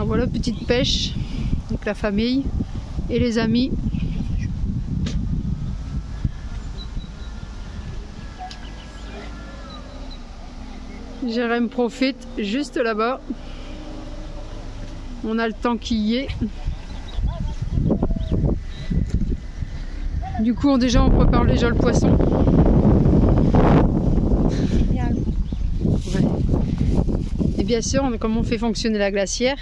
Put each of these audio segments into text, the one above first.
Alors voilà, petite pêche avec la famille et les amis. Jérém profite juste là-bas. On a le temps qui y est. Du coup, déjà, on prépare déjà le poisson. Ouais. Et bien sûr, comme on fait fonctionner la glacière,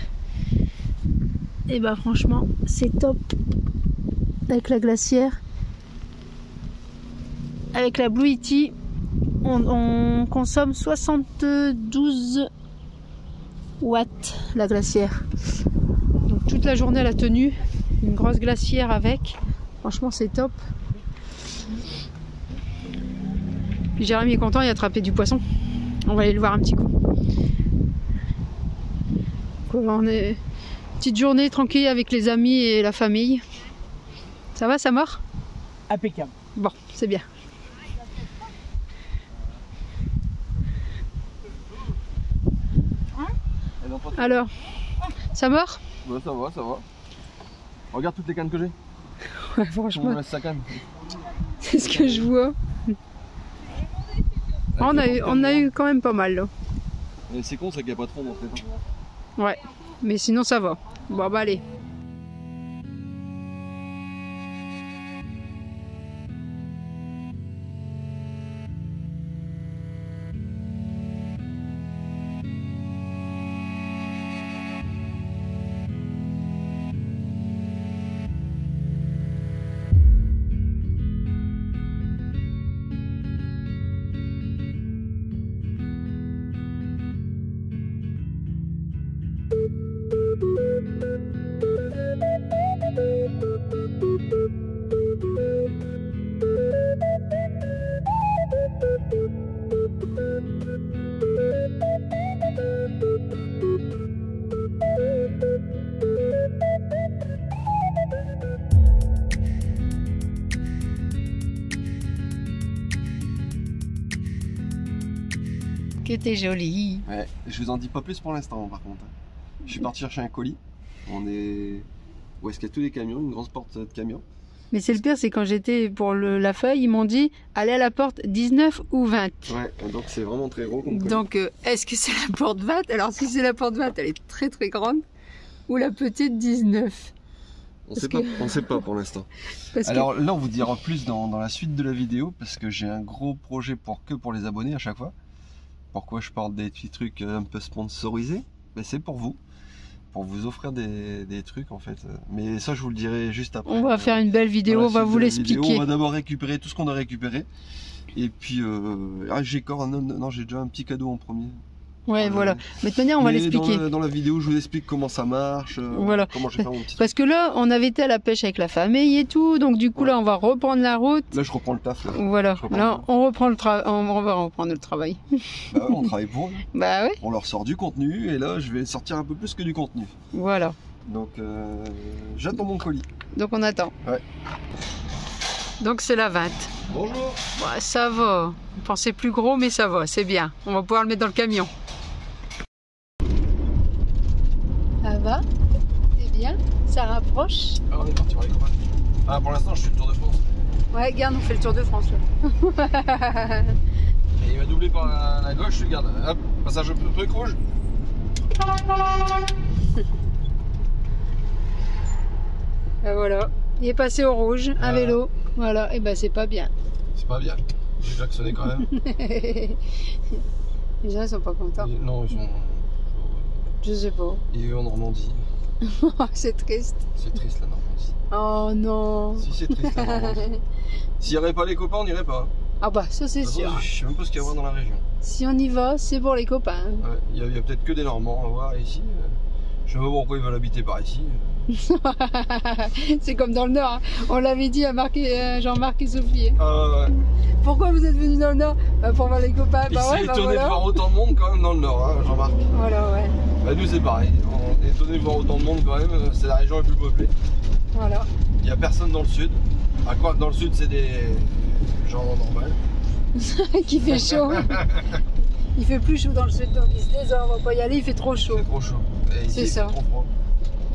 et bah franchement, c'est top. Avec la glacière, avec la Blue Yeti, on consomme 72 watts la glacière. Donc toute la journée elle a tenu, une grosse glacière avec. Franchement c'est top. Puis Jérémy est content, il a attrapé du poisson. On va aller le voir un petit coup. On est petite journée tranquille avec les amis et la famille. Ça va, ça mord? Impeccable. Bon, c'est bien. Alors, ça mord? Ouais, ça va, ça va. Regarde toutes les cannes que j'ai. Ouais, franchement. On laisse sa canne. C'est ce que je vois. On a eu quand même pas mal là. C'est con, c'est qu'il n'y a pas de fond dans cette étang. Ouais, mais sinon ça va. Bon bah allez. Que t'es jolie. Ouais, je vous en dis pas plus pour l'instant par contre. Je suis parti chercher un colis. On est... Où est-ce qu'il y a tous les camions, une grosse porte de camion. Mais c'est le pire, c'est quand j'étais pour la feuille, ils m'ont dit allez à la porte 19 ou 20. Ouais, donc c'est vraiment très gros comme colis. Donc est-ce que c'est la porte 20? Alors si c'est la porte 20, elle est très très grande. Ou la petite 19. On sait pas pour l'instant. Alors là on vous dira plus dans la suite de la vidéo parce que j'ai un gros projet pour les abonnés à chaque fois. Pourquoi je parle des petits trucs un peu sponsorisés? Ben, c'est pour vous offrir des trucs en fait. Mais ça je vous le dirai juste après. On va faire une belle vidéo, on va vous l'expliquer. On va d'abord récupérer tout ce qu'on a récupéré. Et puis j'ai déjà un petit cadeau en premier. Ouais, voilà. Mais de toute manière, on va l'expliquer. Dans la vidéo, je vous explique comment ça marche, voilà. Comment je vais faire mon petit Parce que là, on avait été à la pêche avec la famille et tout, donc du coup, là, on va reprendre la route. Là, je reprends le taf. Là. Voilà. Là, on va reprendre le travail. Bah ouais, on travaille pour eux. Bah ouais. On leur sort du contenu, et là, je vais sortir un peu plus que du contenu. Voilà. Donc, j'attends mon colis. Donc, on attend. Ouais. Donc, c'est la 20. Bonjour. Ouais, ça va. On pensait plus gros, mais ça va, c'est bien. On va pouvoir le mettre dans le camion. Ça va? C'est bien? Ça rapproche? Ah, on est parti voir les copains. Ah, pour l'instant, je suis le Tour de France. Ouais, regarde, on fait le Tour de France là. Et il va doubler par la gauche, regarde. Hop, passage un peu truc rouge. Ben voilà, il est passé au rouge, un vélo. Voilà, et ben c'est pas bien. C'est pas bien. J'ai klaxonné quand même. Les gens ils sont pas contents. Non, ils sont. Je sais pas. Et eux en Normandie. C'est triste. C'est triste la Normandie. Oh non. Si c'est triste la Normandie. S'il n'y avait pas les copains, on n'irait pas. Ah bah ça c'est sûr. Je sais même pas ce qu'il y a à voir dans la région. Si on y va, c'est pour les copains. Ouais, il y a peut-être que des Normands à voir ici. Je sais pas pourquoi ils veulent habiter par ici. C'est comme dans le Nord. Hein. On l'avait dit à Jean-Marc et Sophie. Ouais. Pourquoi vous êtes venus dans le Nord? Pour voir les copains. Bah ouais, étonné de voir autant de monde quand même dans le Nord, hein, Jean-Marc. Voilà, ouais. Bah nous c'est pareil. On est étonné de voir autant de monde quand même. C'est la région la plus peuplée. Voilà. Il n'y a personne dans le sud. À quoi dans le sud c'est des gens normaux. Qui fait chaud. Il fait plus chaud dans le sud, donc ils se disent on va pas y aller, il fait trop chaud. C'est trop chaud. C'est ça. Trop froid.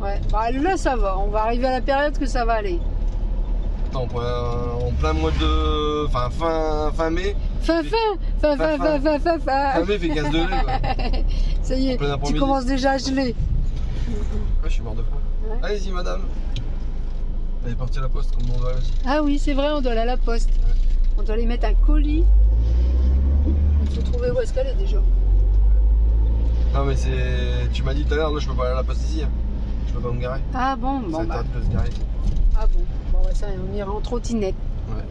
Ouais, bah là ça va, on va arriver à la période que ça va aller. Attends, en plein mois de. Enfin, fin mai. Fin mai fait 15 degrés. Ça y est, tu commences déjà à geler. Ouais, je suis mort de froid. Ouais. Allez-y, madame. Elle est partie à la poste, comme on doit aussi. Ah oui, c'est vrai, on doit aller à la poste. Ouais. On doit aller mettre un colis. Il faut trouver où est-ce qu'elle est déjà. Non, mais c'est. Tu m'as dit tout à l'heure, là, je peux pas aller à la poste ici. Hein. Je peux pas me garer. Ah bon, bon. Bah. De se garer. Ah bon, bon, ouais, ça, on ira en trottinette. Ouais.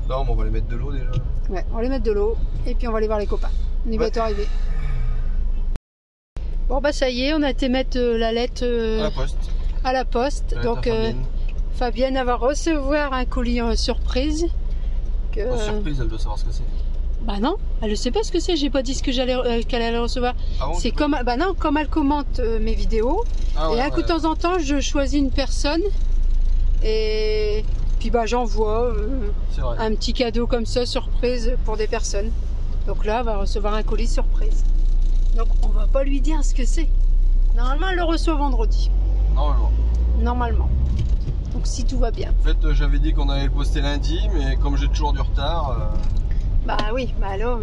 Non, mais on va les mettre de l'eau déjà. Ouais, on va les mettre de l'eau et puis on va aller voir les copains. On est bientôt arrivé. Bon bah ça y est, on a été mettre la lettre à la poste. Donc Fabienne elle va recevoir un colis surprise. Surprise, elle doit savoir ce que c'est. Bah non, elle ne sait pas ce que c'est. J'ai pas dit ce que qu'elle allait recevoir. Ah bon, c'est comme bah non, comme elle commente mes vidéos. Ah ouais, et de temps en temps, je choisis une personne et puis bah j'envoie un petit cadeau comme ça surprise pour des personnes. Donc là, elle va recevoir un colis surprise. Donc on va pas lui dire ce que c'est. Normalement, elle le reçoit vendredi. Normalement. Donc si tout va bien. En fait, j'avais dit qu'on allait le poster lundi, mais comme j'ai toujours du retard. Bah oui, bah là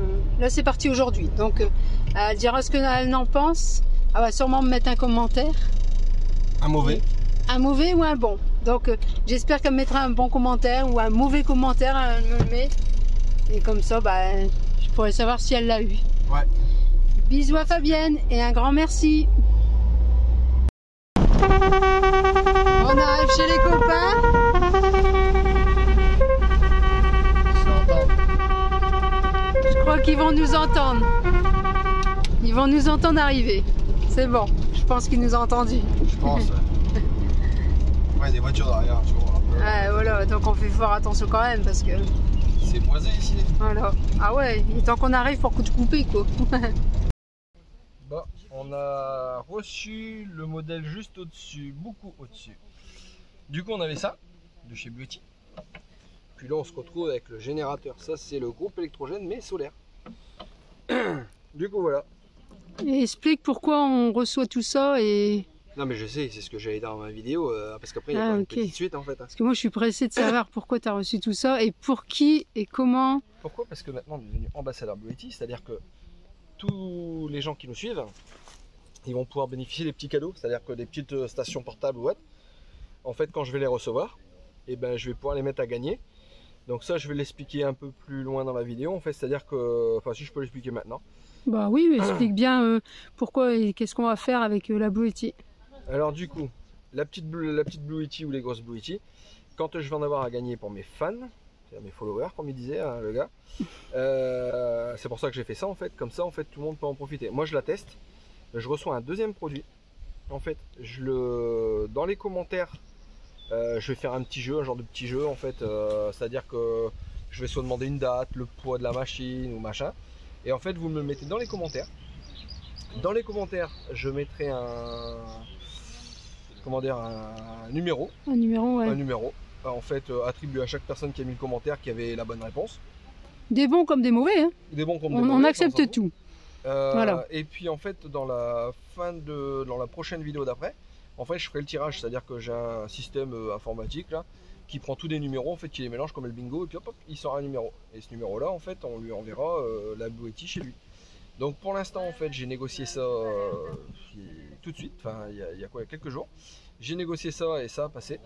c'est parti aujourd'hui. Donc elle dira ce qu'elle en pense. Elle va sûrement me mettre un commentaire. Un mauvais. Un mauvais ou un bon. Donc j'espère qu'elle me mettra un bon commentaire ou un mauvais commentaire, elle me le met. Et comme ça, bah, je pourrais savoir si elle l'a eu. Ouais. Bisous à Fabienne et un grand merci. On arrive chez les copains. Je crois qu'ils vont nous entendre. Ils vont nous entendre arriver. C'est bon, je pense qu'ils nous ont entendus. Je pense. Ouais, des voitures derrière, tu vois. Ouais, voilà, donc on fait fort attention quand même parce que. C'est boisé ici. Voilà. Ah ouais, il est temps qu'on arrive pour couper quoi. Bon, on a reçu le modèle juste au-dessus, beaucoup au-dessus. Du coup, on avait ça, de chez Beauty. Puis là, on se retrouve avec le générateur. Ça, c'est le groupe électrogène, mais solaire. Du coup, voilà. Et explique pourquoi on reçoit tout ça et... Non, mais je sais, c'est ce que j'allais dire dans ma vidéo, parce qu'après, il y a pas une petite suite, en fait. Parce que moi, je suis pressée de savoir pourquoi tu as reçu tout ça et pour qui et comment. Pourquoi? Parce que maintenant, on est devenu ambassadeur Beauty, c'est-à-dire que tous les gens qui nous suivent, ils vont pouvoir bénéficier des petits cadeaux, c'est-à-dire que des petites stations portables ou autre. En fait, quand je vais les recevoir, et ben, je vais pouvoir les mettre à gagner. Donc ça, je vais l'expliquer un peu plus loin dans la vidéo, en fait, c'est-à-dire que, enfin, si je peux l'expliquer maintenant. Bah oui, explique bien pourquoi et qu'est-ce qu'on va faire avec la Beauty. Alors du coup, la petite Beauty ou les grosses Beauty, quand je vais en avoir à gagner pour mes fans, c'est-à-dire mes followers, comme il disait hein, le gars, c'est pour ça que j'ai fait ça en fait. Comme ça, en fait, tout le monde peut en profiter. Moi, je la teste. Je reçois un deuxième produit. En fait, dans les commentaires, je vais faire un petit jeu, un genre de petit jeu en fait. C'est-à-dire que je vais soit demander une date, le poids de la machine ou machin. Et en fait, vous me le mettez dans les commentaires. Dans les commentaires, je mettrai un numéro. Un numéro, ouais. Un numéro. En fait, attribué à chaque personne qui a mis le commentaire qui avait la bonne réponse. Des bons comme des mauvais. Hein. Des bons comme des mauvais. On accepte tout. Voilà. Et puis en fait, dans la prochaine vidéo d'après, en fait, je ferai le tirage. C'est-à-dire que j'ai un système informatique là qui prend tous des numéros, en fait, qui les mélange comme le bingo et puis hop, il sort un numéro. Et ce numéro-là, en fait, on lui enverra la Beauty chez lui. Donc pour l'instant, en fait, j'ai négocié ça tout de suite, enfin il y a quelques jours. J'ai négocié ça et ça a passé.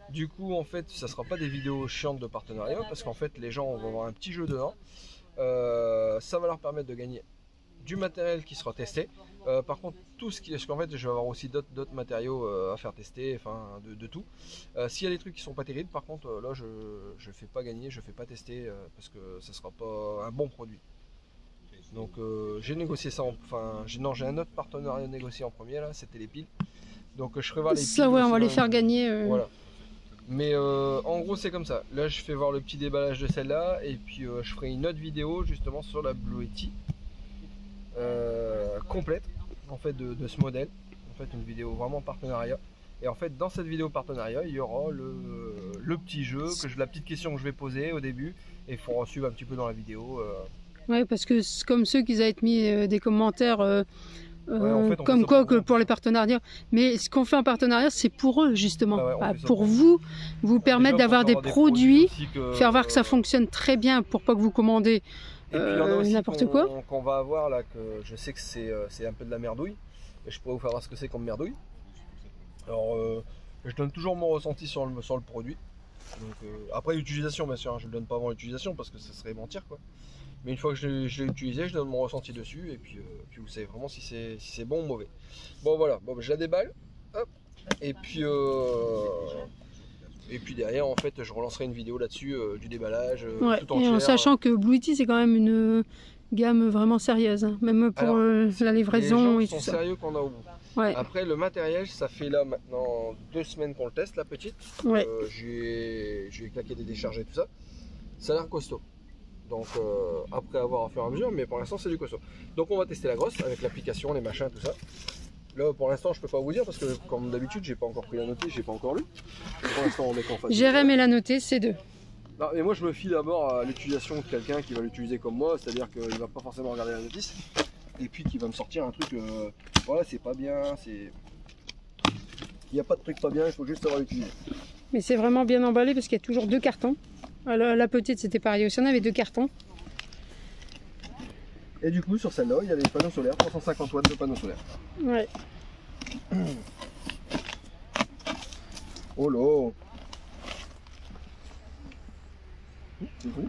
Du coup, en fait, ça sera pas des vidéos chiantes de partenariat parce qu'en fait, les gens vont avoir un petit jeu dedans. Ça va leur permettre de gagner du matériel qui sera testé. Par contre, parce qu'en fait, je vais avoir aussi d'autres matériaux à faire tester, enfin de tout. S'il y a des trucs qui sont pas terribles, par contre, là, je fais pas gagner, je fais pas tester parce que ça sera pas un bon produit. Donc j'ai négocié ça, j'ai un autre partenariat négocié en premier là, c'était les piles. Donc je ferai voir les piles. Ça ouais, on va les faire gagner. Voilà. Mais en gros c'est comme ça. Là je fais voir le petit déballage de celle-là et puis je ferai une autre vidéo justement sur la Beauty complète en fait de ce modèle. En fait une vidéo vraiment partenariat. Et en fait dans cette vidéo partenariat il y aura le petit jeu, la petite question que je vais poser au début et il faudra suivre un petit peu dans la vidéo. Ouais, parce que comme ceux qui avaient mis des commentaires en fait, comme quoi que pour les partenariats. Mais ce qu'on fait en partenariat, c'est pour eux justement. Pour vous permettre d'avoir des produits, faire voir que ça fonctionne très bien pour pas que vous commandez n'importe quoi. Qu'on va avoir là, que je sais que c'est un peu de la merdouille. Et je pourrais vous faire voir ce que c'est comme merdouille. Alors, je donne toujours mon ressenti sur le produit. Donc, après l'utilisation, bien sûr, je ne le donne pas avant l'utilisation parce que ça serait mentir, quoi. Mais une fois que je l'ai utilisé, je donne mon ressenti dessus et puis vous savez vraiment si c'est bon ou mauvais. Bon voilà, bon, je la déballe, hop, et puis derrière en fait je relancerai une vidéo là-dessus du déballage tout entière. Et en sachant que Blue Yeti c'est quand même une gamme vraiment sérieuse, hein, même pour la livraison et tout ça. Les gens sont sérieux qu'on a au bout. Ouais. Après le matériel, ça fait là maintenant 2 semaines qu'on le teste, la petite. Ouais. J'ai claqué des décharges et tout ça. Ça a l'air costaud. Donc après avoir à faire à mesure, mais pour l'instant c'est du costaud. Donc on va tester la grosse avec l'application, les machins, tout ça. Là pour l'instant je peux pas vous dire parce que comme d'habitude j'ai pas encore pris la notée, j'ai pas encore lu. Pour l'instant on est qu'en face. Jérém et la notée, c'est 2. Non, mais moi je me fie d'abord à l'utilisation de quelqu'un qui va l'utiliser comme moi, c'est-à-dire qu'il va pas forcément regarder la notice. Et puis qui va me sortir un truc, voilà c'est pas bien, il n'y a pas de truc pas bien, il faut juste savoir l'utiliser. Mais c'est vraiment bien emballé parce qu'il y a toujours 2 cartons. La petite c'était pareil aussi, on avait 2 cartons. Et du coup sur celle-là il y a les panneaux solaires, 350 watts de panneaux solaires. Ouais. Oh là. C'est bon.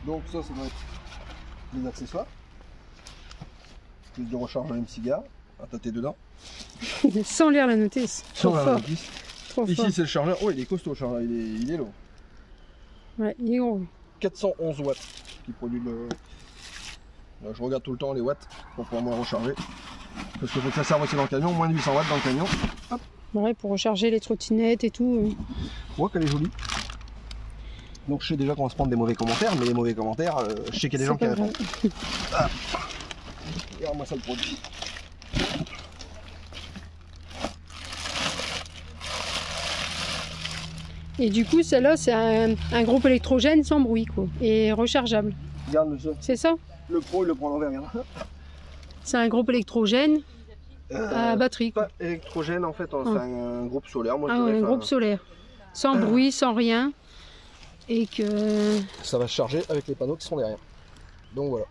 Donc ça doit être les accessoires. Plus de recharge même cigare, à tâter dedans. Sans lire la notice. Sans lire la notice. Trop ici fort. c'est le chargeur, oh il est costaud le chargeur, il est lourd. Ouais, il est gros. 411 watts qui produit le... Là, je regarde tout le temps les watts pour pouvoir me recharger. Parce qu'il faut que ça serve aussi dans le camion, moins de 800 watts dans le camion. Hop. Ouais, pour recharger les trottinettes et tout. On voit qu'elle est jolie. Donc je sais déjà qu'on va se prendre des mauvais commentaires, mais les mauvais commentaires, je sais qu'il y a des gens qui répondent. Ah. Regarde-moi ça le produit. Et du coup, celle-là, c'est un groupe électrogène sans bruit, quoi. Et rechargeable. Regarde monsieur. C'est ça? Le pro, il le prend à l'envers, regarde. C'est un groupe électrogène à batterie, quoi. Pas électrogène, en fait, c'est un groupe solaire. Moi, un groupe solaire. Sans bruit, sans rien. Et que... Ça va se charger avec les panneaux qui sont derrière. Donc voilà.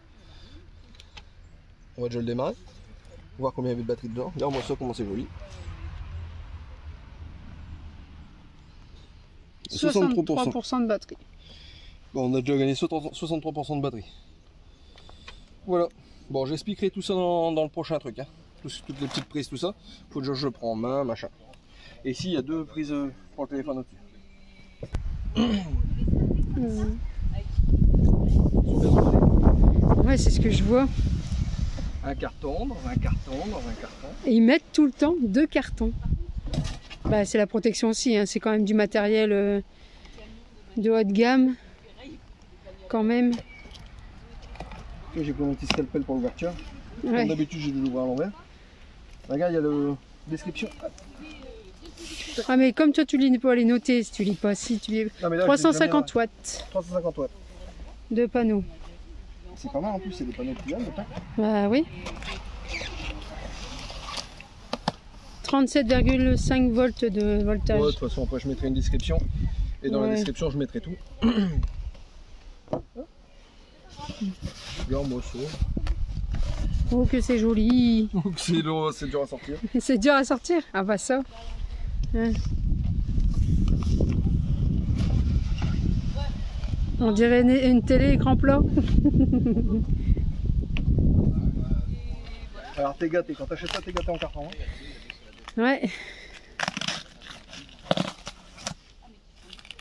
On va déjà le démarrer. Voir combien il y avait de batterie dedans. Regarde-moi ça, comment c'est joli. 63% de batterie. Bon, on a déjà gagné 63% de batterie. Voilà. Bon, j'expliquerai tout ça dans le prochain truc. Hein. Toutes les petites prises, tout ça. Faut que je le prends en main, machin. Et ici, il y a 2 prises pour le téléphone au-dessus. Ouais, c'est ce que je vois. Un carton, dans un carton, dans un carton. Et ils mettent tout le temps 2 cartons. Bah, c'est la protection aussi, hein. C'est quand même du matériel de haute gamme. Quand même. J'ai pris mon petit scalpel pour l'ouverture. Ouais. Comme d'habitude, j'ai dû l'ouvrir à l'envers. Regarde, il y a la description. Ah, mais comme toi, tu lis pas les noter, si tu lis pas, si tu lis. Non, mais là, 350 watts 350 watts. de panneaux. C'est pas mal en plus, c'est des panneaux plus jeunes, peut-être. Bah oui. 37,5 volts de voltage. Ouais, de toute façon, après je mettrai une description. Et dans la description, je mettrai tout. Regarde-moi ça. Oh, que c'est joli. Oh, que c'est lourd, c'est dur à sortir. C'est dur à sortir. Ah bah ça. Hein. On dirait une télé écran plat. Alors t'es gâté, quand t'achètes ça, t'es gâté en carton. Hein. Ouais.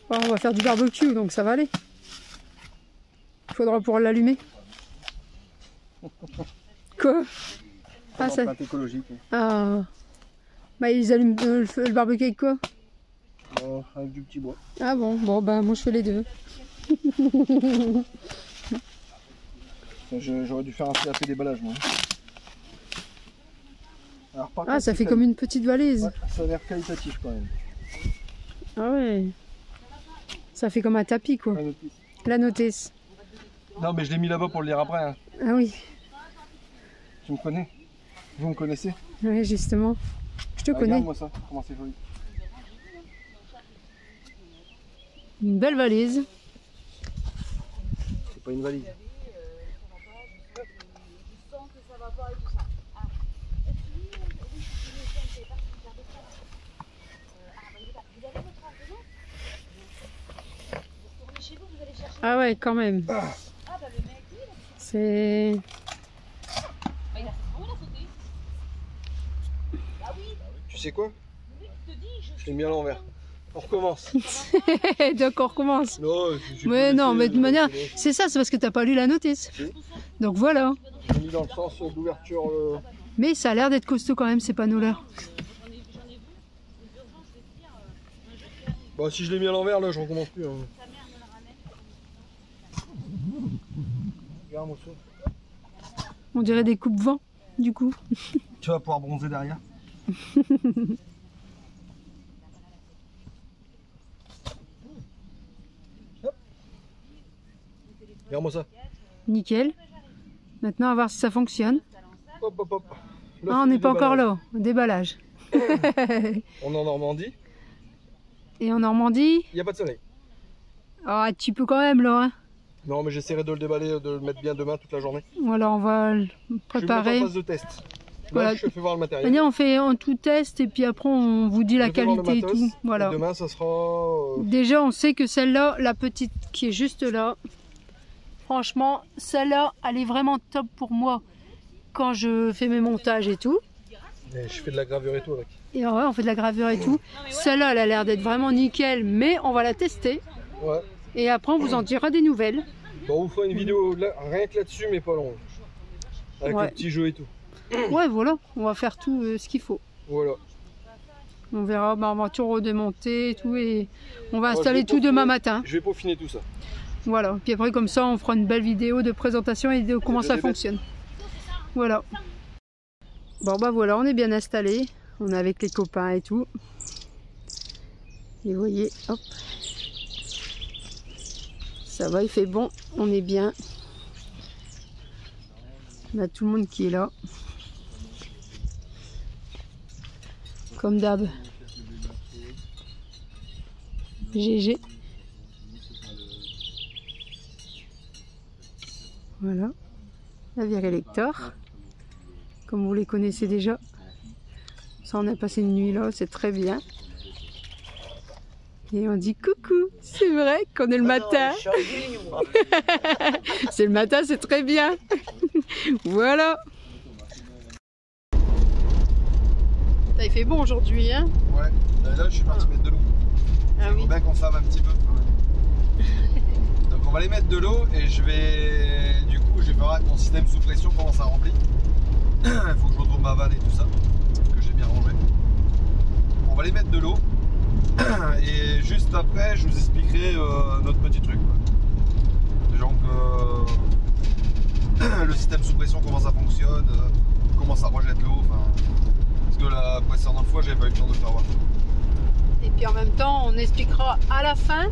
Bon, on va faire du barbecue, donc ça va aller. Il faudra pouvoir l'allumer. Quoi? Ah, ça... écologique. Ah. Bah ils allument le barbecue avec quoi? Avec du petit bois. Ah bon, bon bah moi je fais les deux. J'aurais dû faire un CAP déballage moi. Alors, par contre, ça fait comme une petite valise. Ouais, ça a l'air qualitatif quand même. Ah ouais. Ça fait comme un tapis quoi. La notice. Non mais je l'ai mis là-bas pour le lire après. Hein. Ah oui. Tu me connais? Vous me connaissez? Oui, justement. Je te connais. Regarde-moi ça, comment c'est joli. Une belle valise. C'est pas une valise. Ah ouais, quand même. C'est... Tu sais quoi? Je l'ai mis à l'envers. On recommence. Donc on recommence. Non, mais non, mais de manière... C'est ça, c'est parce que t'as pas lu la notice. Si. Donc voilà. J'ai mis dans le sens d'ouverture... Mais ça a l'air d'être costaud quand même, ces panneaux-là. Bah si je l'ai mis à l'envers, là, je recommence plus. Hein. Regarde-moi ça. On dirait des coupes-vent, du coup. Tu vas pouvoir bronzer derrière. Regarde-moi ça. Nickel. Maintenant, à voir si ça fonctionne. Hop, hop, hop. Là, ah, on n'est pas encore là. Déballage. On est en Normandie. Et en Normandie? Il n'y a pas de soleil. Ah, tu peux quand même là. Hein. Non, mais j'essaierai de le déballer, de le mettre bien demain toute la journée. Voilà, on va le préparer. Je vais mettre en phase de test. Là, voilà. je fais voir le matériel. On fait un tout test et puis après on vous dit la qualité et tout. Voilà. Et demain, ça sera. Déjà, on sait que celle-là, la petite qui est juste là, franchement, celle-là, elle est vraiment top pour moi quand je fais mes montages et tout. Et je fais de la gravure et tout avec. Et ouais, on fait de la gravure et tout. Celle-là, elle a l'air d'être vraiment nickel, mais on va la tester. Ouais. Et après, on vous en dira des nouvelles. Bon, on vous fera une vidéo là, rien que là-dessus, mais pas longue. Avec le petit jeu et tout. Ouais, voilà, on va faire tout ce qu'il faut. Voilà. On verra, bah, on va tout redémonter et tout, et on va installer tout demain matin. Je vais peaufiner tout ça. Voilà, puis après comme ça, on fera une belle vidéo de présentation et de comment ça fonctionne. Voilà. Bon bah voilà, on est bien installé, on est avec les copains et tout. Et vous voyez, hop. Ça va, il fait bon, on est bien. On a tout le monde qui est là. Comme d'hab. GG. Voilà. La Virelector. Comme vous les connaissez déjà. Ça, on a passé une nuit là, c'est très bien. Et on dit coucou, c'est vrai qu'on est le matin. C'est le matin, c'est très bien. Voilà. Il fait bon aujourd'hui, hein? Ouais, là je suis parti mettre de l'eau. Ah oui. Il faut bien qu'on save un petit peu quand même. Donc on va aller mettre de l'eau et je vais faire mon système sous pression, comment ça remplit. Il faut que je retrouve ma vanne et tout ça, que j'ai bien rangé. On va aller mettre de l'eau. Et juste après, je vous expliquerai notre petit truc. Donc, le système sous pression, comment ça fonctionne, comment ça rejette l'eau. Parce que la précédente fois, j'avais pas eu le temps de faire voir. Et puis en même temps, on expliquera à la fin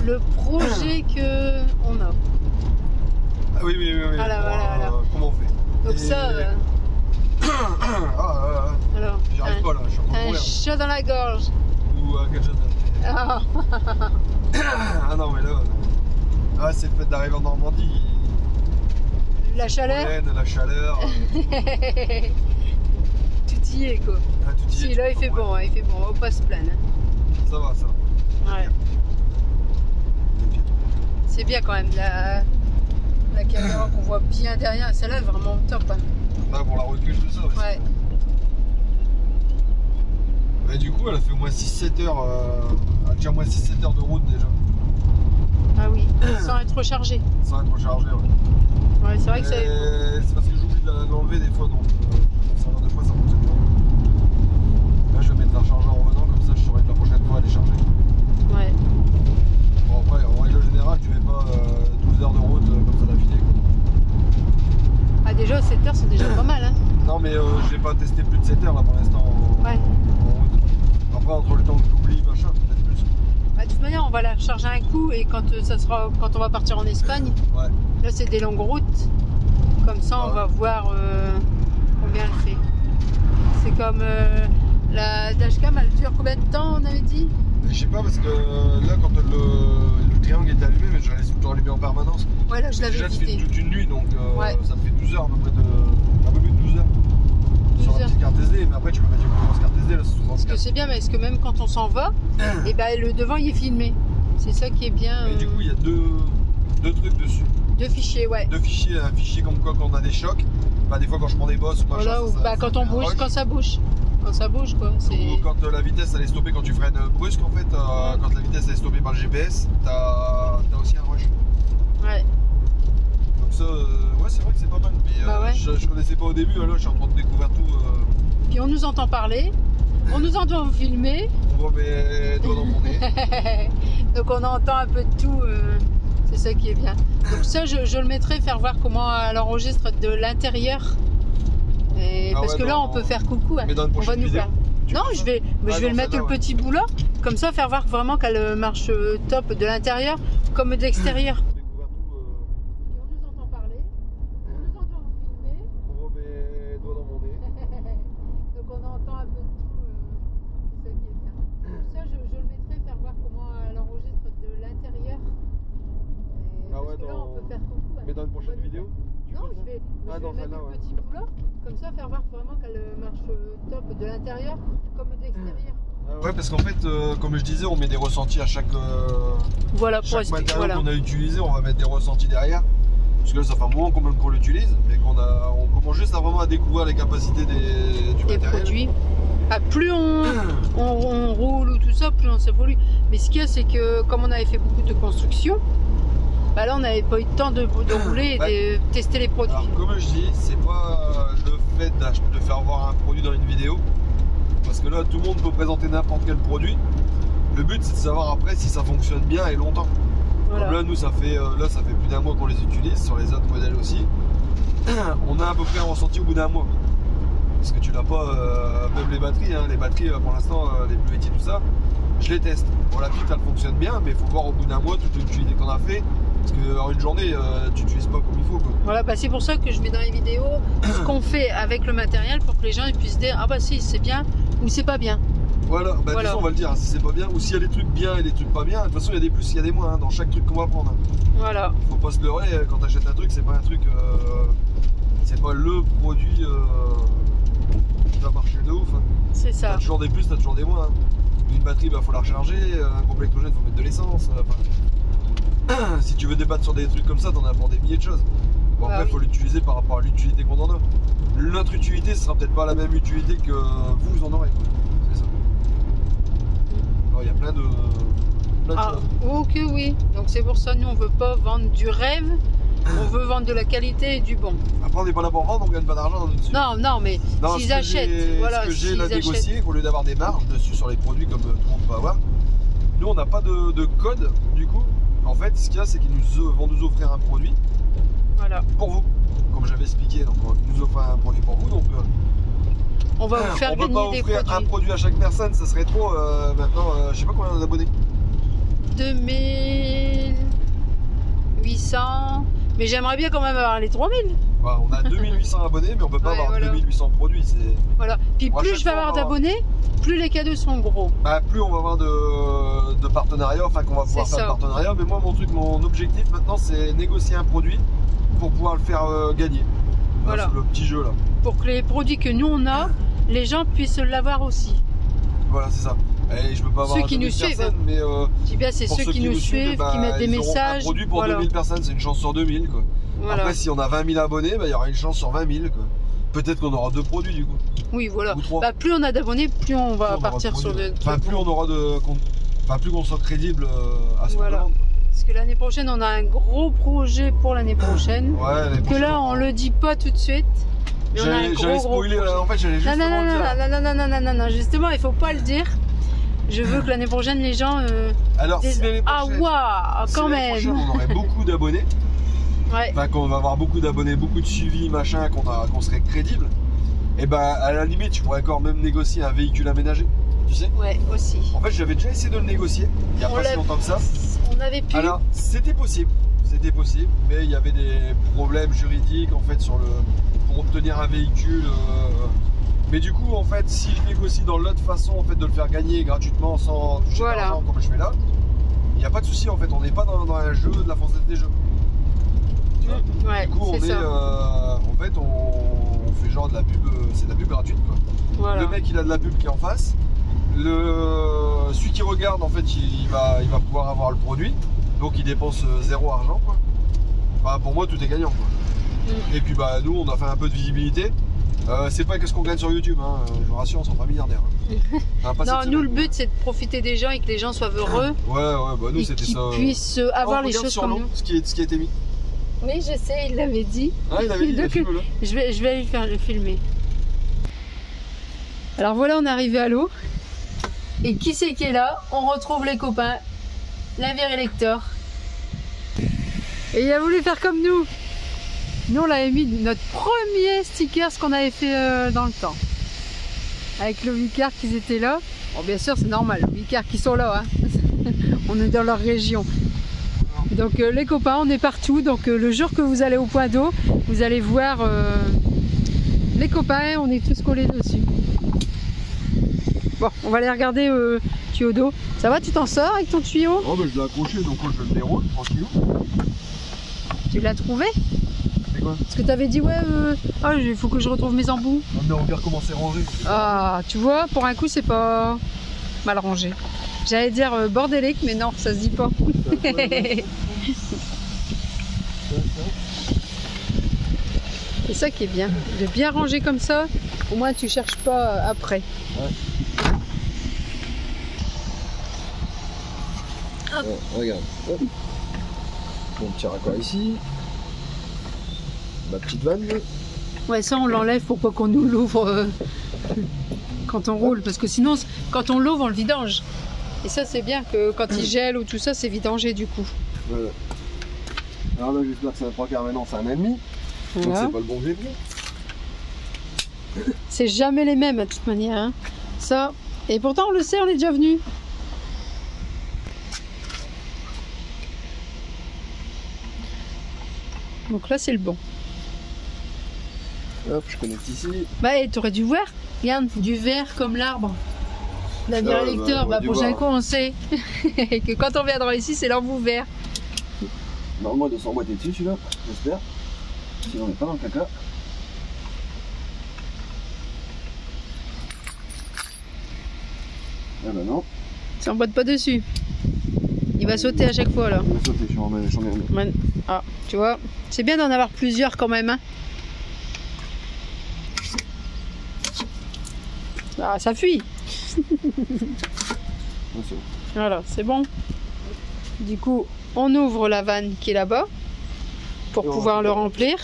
le projet qu'on a. Ah oui. Voilà. Comment on fait? Donc ça. Alors, j'y arrive pas là, je suis en train de mourir. Un chat dans la gorge. Ou quelque chose d'autre. Ah non, mais là, c'est le fait d'arriver en Normandie. La chaleur. La chaleur. Tout y est quoi. Ah, tout y est. Si, là il fait bon, il fait bon, on va pas se plaindre. Ça va. Ouais. C'est bien quand même la caméra qu'on voit bien derrière, celle-là est vraiment top. Hein. Là, pour la recul, tout ça. Ouais. Mais du coup, elle a fait au moins 6-7 heures. Elle a déjà au moins 6-7 heures de route déjà. Ah oui, sans être rechargé. Sans être rechargé, ouais. Ouais, c'est vrai que c'est. C'est parce que j'oublie de l'enlever des fois, donc ça va, des fois ça fonctionne pas. Là, je vais mettre un chargeur en revenant, comme ça je saurai que la prochaine fois elle est chargée. Ouais. Bon, après, en règle générale, tu fais pas 12 heures de route comme ça d'affilée. Ah, déjà 7 heures, c'est déjà pas mal, hein. Non, mais j'ai pas testé plus de 7 heures là pour l'instant en route. Après, entre le temps que j'oublie, machin, peut-être plus. De toute manière, on va la recharger un coup et quand on va partir en Espagne, ouais. Là c'est des longues routes. Comme ça, on va voir combien elle fait. C'est comme la dashcam, elle dure combien de temps, on avait dit? Je sais pas, parce que là, quand le triangle est allumé, mais je la laisse tout le temps allumé en permanence. Ouais, là je l'avais déjà, quitté. ça fait toute une nuit, donc ouais. Ça te fait 12 heures, à peu près un peu plus de 12 heures. Sur la petite carte SD, mais après tu peux mettre une grosse carte SD, là c'est souvent. Parce que c'est bien, mais est-ce que même quand on s'en va, et ben le devant il est filmé. C'est ça qui est bien. Et du coup, il y a deux trucs dessus. Deux fichiers, ouais. Deux fichiers, un fichier comme quoi quand on a des chocs, bah, des fois quand je prends des bosses ou pas. Voilà, quand on bouge, quand ça bouge. Quand ça bouge, quoi. Ou quand la vitesse elle est stoppée quand tu freines brusque, en fait, quand la vitesse elle est stoppée par le GPS, t'as aussi un rush. Ouais. Donc ça, ouais, c'est vrai que c'est pas mal. Mais ouais. je connaissais pas au début, là je suis en train de découvrir tout. Puis on nous entend parler, on nous entend filmer. On voit mes doigts dans mon nez. Donc on entend un peu de tout. C'est ça qui est bien. Donc ça, je le mettrai faire voir comment elle enregistre de l'intérieur. Parce que là, on peut faire coucou. Mais dans une prochaine vidéo, non, je vais le mettre le petit bout là. Comme ça, faire voir vraiment qu'elle marche top de l'intérieur comme de l'extérieur. On nous entend parler, on nous entend filmer. On voit mes doigts dans mon nez. Donc on entend un peu de tout. C'est ça qui est bien. Donc ça, je le mettrai faire voir comment elle enregistre de l'intérieur. Parce que là, on peut faire coucou. Mais dans une prochaine vidéo? Non, je vais mettre le petit bout là, comme ça faire voir vraiment qu'elle marche top de l'intérieur comme de l'extérieur. Ouais, parce qu'en fait, comme je disais, on met des ressentis à chaque chaque matériau qu'on a utilisé, on va mettre des ressentis derrière. Parce que là, ça fait un moment qu'on l'utilise, mais on commence juste vraiment à découvrir les capacités du matériel. Produits. Plus on roule ou tout ça, plus on s'évolue. Mais ce qu'il y a, c'est que comme on avait fait beaucoup de construction, bah là on n'avait pas eu le temps de rouler et de tester les produits. Alors comme je dis, c'est pas le fait de faire voir un produit dans une vidéo, parce que là tout le monde peut présenter n'importe quel produit. Le but c'est de savoir après si ça fonctionne bien et longtemps. Voilà. Comme là nous ça fait plus d'un mois qu'on les utilise, sur les autres modèles aussi. On a à peu près un ressenti au bout d'un mois. Parce que tu n'as pas, même les batteries, hein, pour l'instant, les Blue Yeti, tout ça, je les teste. Bon, la petite elle fonctionne bien, mais il faut voir au bout d'un mois toute l'utilité qu'on a fait. Parce qu'en une journée, tu n'utilises pas comme il faut, quoi. Voilà, bah c'est pour ça que je mets dans les vidéos ce qu'on fait avec le matériel pour que les gens puissent dire ah bah si c'est bien ou c'est pas bien. Voilà, bah, de toute façon on va le dire, hein, si c'est pas bien ou s'il y a des trucs bien et des trucs pas bien. De toute façon il y a des plus, il y a des moins hein, dans chaque truc qu'on va prendre. Voilà. Faut pas se leurrer, quand tu achètes un truc, c'est pas un truc, c'est pas le produit qui va marcher de ouf. Hein. C'est ça. T'as toujours des plus, t'as toujours des moins. Hein. Une batterie, bah faut la recharger, un complexogène, faut mettre de l'essence. Si tu veux débattre sur des trucs comme ça, t'en as pour des milliers de choses. Bon, après, faut l'utiliser par rapport à l'utilité qu'on en a. Notre utilité, ce sera peut-être pas la même utilité que vous en aurez. C'est ça. Alors, il y a plein de choses. Ok, oui. Donc c'est pour ça, nous, on veut pas vendre du rêve. On veut vendre de la qualité et du bon. Après, on n'est pas là pour vendre, on gagne pas d'argent dessus. Non, mais s'ils achètent, voilà. Ce que j'ai là négocié, au lieu d'avoir des marges dessus sur les produits comme tout le monde peut avoir, nous, on n'a pas de code, du coup. En fait, ce qu'il y a, c'est qu'ils vont nous offrir un produit pour vous. Comme j'avais expliqué, donc ils nous offrent un produit pour vous. Donc, on va vous faire gagner des produits. On peut pas offrir un produit à chaque personne, ça serait trop. Maintenant, je sais pas combien d'abonnés. 2800. Mais j'aimerais bien quand même avoir les 3000. Bah, on a 2800 abonnés, mais on peut pas avoir 2800 produits. Voilà. Puis plus je vais avoir d'abonnés, plus les cadeaux sont gros. Bah, plus on va avoir de partenariats, enfin qu'on va pouvoir faire de partenariats. Mais moi, mon objectif maintenant, c'est négocier un produit pour pouvoir le faire gagner. Voilà. Le petit jeu là. Pour que les produits que nous on a, les gens puissent l'avoir aussi. Voilà, c'est ça. Et je peux pas avoir ceux qui nous suivent, mais c'est ceux qui nous suivent, qui mettent des messages. Un produit pour 2000 personnes, c'est une chance sur 2000 quoi. Voilà. Après, si on a 20 000 abonnés, il y aura une chance sur 20 000 quoi. Peut-être qu'on aura 2 produits du coup. Oui, voilà. Bah, plus on a d'abonnés, plus on va partir sur de. Enfin, plus on aura plus qu'on soit crédible à ce moment. Parce que l'année prochaine, on a un gros projet pour l'année prochaine. Ouais, que là, on le dit pas tout de suite. J'allais spoiler, en fait, j'allais justement dire. Non, justement, il faut pas le dire. Je veux que l'année prochaine, les gens alors, disent, si l'année prochaine, quand même. On aurait beaucoup d'abonnés. Ouais. Enfin, qu'on va avoir beaucoup d'abonnés, beaucoup de suivi, machin, qu'on serait crédible. Et bah, à la limite, tu pourrais encore même négocier un véhicule aménagé. tu sais. Ouais, aussi. En fait, j'avais déjà essayé de le négocier, il n'y a pas si longtemps que ça. On avait pu. Alors, c'était possible, mais il y avait des problèmes juridiques en fait pour obtenir un véhicule. Mais du coup, en fait, si je négocie dans l'autre façon en fait, de le faire gagner gratuitement sans toucher d'argent comme je fais là, il n'y a pas de souci en fait, on n'est pas dans un jeu de la Française des Jeux. Ouais, du coup, on fait genre de la pub, c'est de la pub gratuite quoi. Voilà. Le mec il a de la pub qui est en face, celui qui regarde en fait il va pouvoir avoir le produit, donc il dépense 0 argent quoi. Enfin, pour moi tout est gagnant quoi. Et puis bah nous on a fait un peu de visibilité. C'est pas que ce qu'on gagne sur YouTube, hein. Je vous rassure, on sera pas milliardaires. Hein. Non, nous le but c'est de profiter des gens et que les gens soient heureux. Ouais, bah nous c'était ça. Qu'ils puissent avoir les choses comme nous. Ce qui a été mis. Oui, je sais, il l'avait dit. Ah, il l'avait dit, je vais aller faire le filmer. Alors voilà, on est arrivé à l'eau. Et qui c'est qui est là? On retrouve les copains. L'Inverelector. Et il a voulu faire comme nous. Nous, on l'avait mis notre premier sticker, ce qu'on avait fait dans le temps. Avec le Vicar qui étaient là. Bon, bien sûr, c'est normal, le Vicar qui sont là. Hein. On est dans leur région. Donc, les copains, on est partout. Donc, le jour que vous allez au point d'eau, vous allez voir les copains. On est tous collés dessus. Bon, on va aller regarder tuyau d'eau. Ça va, tu t'en sors avec ton tuyau? Oh, mais je l'ai accroché, donc je le déroule, tranquillou. Tu l'as trouvé? Quoi? Parce que tu avais dit ouais, il faut que je retrouve mes embouts. Non mais regarde comment c'est rangé. Ah, tu vois, pour un coup c'est pas mal rangé. J'allais dire bordélique, mais non, ça se dit pas. C'est ça qui est bien, de bien ranger comme ça, au moins tu cherches pas après. Ouais. Hop. Ouais, regarde. Hop. Mon petit raccord ici. Ma petite vanne. Ouais, ça on l'enlève pour pas qu'on nous l'ouvre quand on roule, parce que sinon quand on l'ouvre on le vidange. Et ça c'est bien que quand il gèle ou tout ça c'est vidangé du coup. Voilà. Alors là j'espère que c'est un 3/4 maintenant, c'est un ennemi. Voilà. Donc c'est pas le bon jet. C'est jamais les mêmes de toute manière. Hein. Ça. Et pourtant on le sait, on est déjà venu. Donc là c'est le bon. Hop, je connecte ici. Bah, tu aurais dû voir. Regarde, du vert comme l'arbre. L'Inverelector, pour Jaco, on sait que quand on viendra ici, c'est l'embout vert. Normalement, il doit s'emboîter dessus celui-là, j'espère. Sinon, on n'est pas dans le caca. Ah bah non. Il s'emboîte pas dessus. Il va sauter à chaque fois là. Il va sauter, j'en ai remis. Ah, tu vois, c'est bien d'en avoir plusieurs quand même. Hein. Ah, ça fuit. Voilà, c'est bon. Du coup, on ouvre la vanne qui est là-bas pour pouvoir le remplir.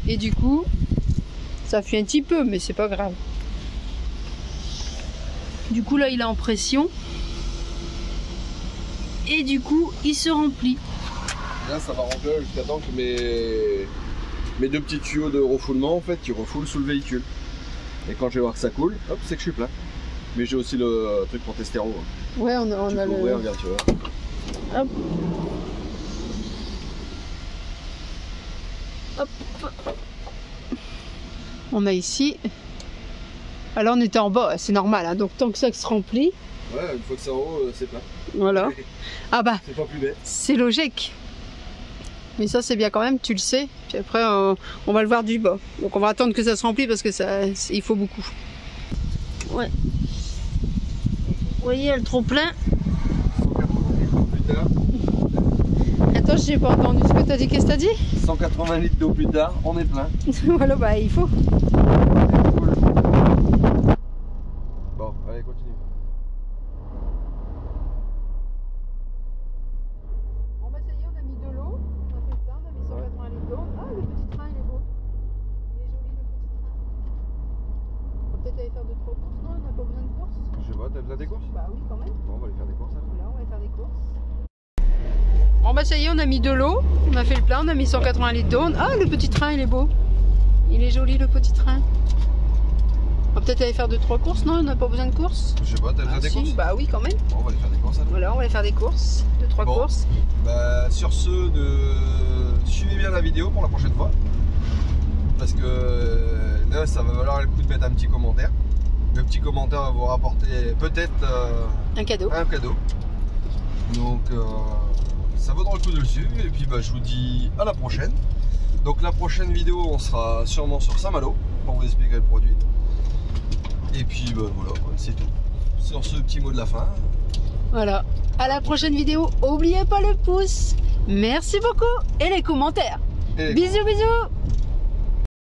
Et du coup, ça fuit un petit peu, mais c'est pas grave. Du coup, là, il est en pression. Et du coup, il se remplit. Là, ça va remplir jusqu'à temps que mes deux petits tuyaux de refoulement, en fait, ils refoulent sous le véhicule. Et quand je vais voir que ça coule, hop, c'est que je suis plein. Mais j'ai aussi le truc pour tester en haut. Ouais, on a le... ouvrir, regarde, tu vois. Hop. Hop. On a ici. Alors on était en bas, c'est normal, hein, donc tant que ça se remplit. Ouais, une fois que c'est en haut, c'est plein. Voilà. Ah bah, c'est pas plus bête. C'est logique. Mais ça c'est bien quand même, tu le sais. Puis après on va le voir du bas. Donc on va attendre que ça se remplisse parce que il faut beaucoup. Ouais. Vous voyez, elle est trop plein. 180 litres d'eau plus tard. Attends, j'ai pas entendu ce que t'as dit. Qu'est-ce que t'as dit? 180 litres d'eau plus tard, on est plein. Voilà, bah il faut. Bon, allez, continue. Bon bah ça y est, on a mis de l'eau. On a fait ça, on a mis 180 litres d'eau. Ah, le petit train il est beau. Il est joli le petit train. On va peut-être aller faire 2-3 courses. Non, on n'a pas besoin de courses. Je sais pas, t'as besoin des courses? Bah oui, quand même. Bon, on va aller faire des courses alors. Voilà, on va aller faire des courses. Bon bah ça y est, on a mis de l'eau, on a fait le plein, on a mis 180 litres d'eau. Ah, le petit train il est beau. Il est joli le petit train. On va peut-être aller faire 2-3 courses, non? On n'a pas besoin de courses? Je sais pas, t'as besoin des courses? Bah oui, quand même. Bon, on va aller faire des courses alors. Voilà, on va aller faire des courses, 2-3 courses. Bah, sur ce, suivez bien la vidéo pour la prochaine fois. Parce que là, ça va valoir le coup de mettre un petit commentaire. Le petit commentaire va vous rapporter peut-être un cadeau. Donc, ça vaudra le coup de le suivre. Et puis, bah, je vous dis à la prochaine. Donc, la prochaine vidéo, on sera sûrement sur Saint-Malo pour vous expliquer le produit. Et puis, bah, voilà, c'est tout. Sur ce petit mot de la fin. Voilà. À la prochaine vidéo. N'oubliez pas le pouce. Merci beaucoup. Et les commentaires. Bisous, bisous.